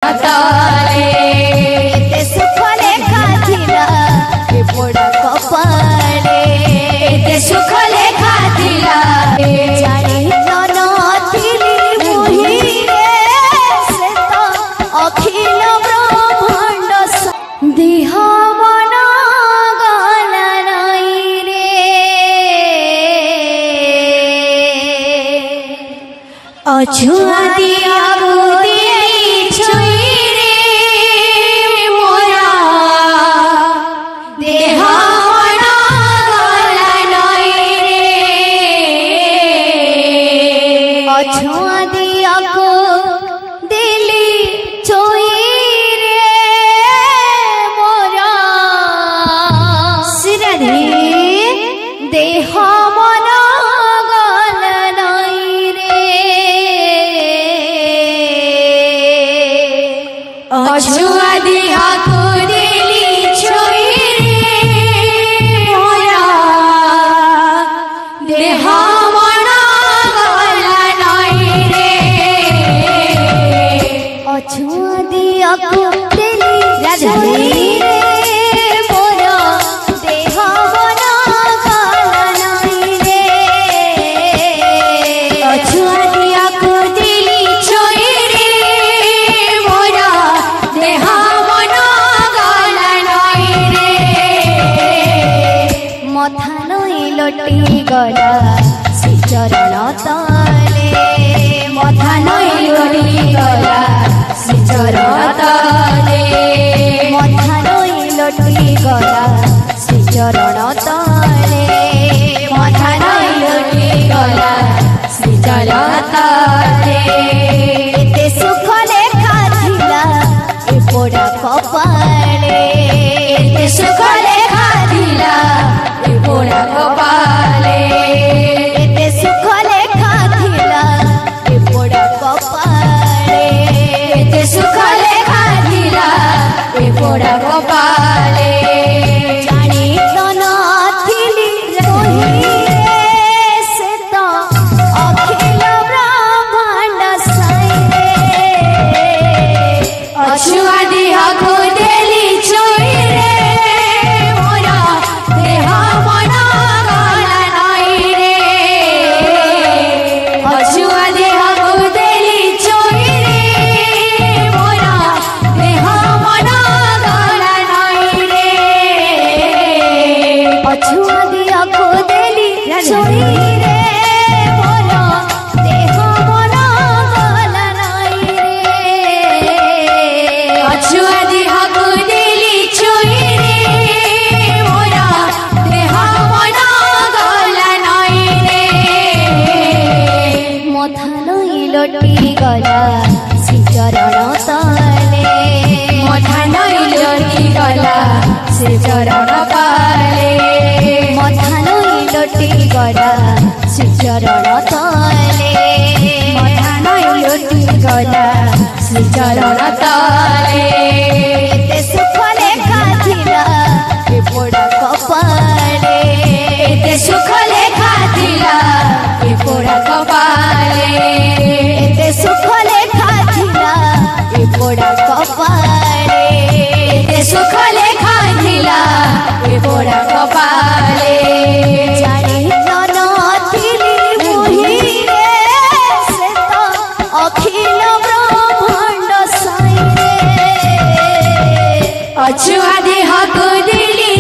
ताले ते सुख लेखा थिला ए पोड़ा कपाले ते सुख लेखा थिला जानी तो नथिली मुही से तो अखिल ब्रह्मांड देह मन गला नाई रे अछुआ दिया छुआ दिया को दिली चोई रे मोरा सिरधे देह मन गल नाई रे छुआ दिया को दिली चोई रे मोरा देह छुआ दिया को दिली चोई रे मोरा देह मन गल नाई रे छुआ दिया को दिली चोई रे मोरा देह मन गल नाई रे मथा नई लटी गला श्री चरण तले मथा नई लटी गला चरण तले मथा नई लटी गला श्री चरण तले मथा नई लटी गला श्री चरण तले एते सुख लेखा थिला ए पोड़ा कपाले एते सुख लेखा थिला ए पोड़ा कपाले एते सुख लेखा थिला ए पोड़ा कपाले सुख लेखा थिला ए पोड़ा कपाले जानी तो नथिली रोही से तो अखिल ब्रह्मांड साई अछुआ दिया को दिली चोई रे मोरा देह मन गल नाई रे अछुआ दिया को दिली चोई छुआ दिया को दिली चोई रे मोरा देह मन गल नाई रे छुआ दिया को दिली चोई रे मोरा देह मन गल नाई रे मथा नई लटी गला श्री चरण तले मथा नई लटी गला श्री चरण पाले मथा नई लटी गला श्री चरण तले मथा नई लटी गला श्री चरण तले एते सुख लेखा थिला ए पोड़ा कपाले एते सुख लेखा थिला ए पोड़ा कपाले एते सुख लेखा थिला ए पोड़ा कपाले एते सुख लेखा थिला ए पोड़ा कपाले जानी तो नथिली मुही से तो अखिल ब्रह्मांड साई रे छुआ देह को दिली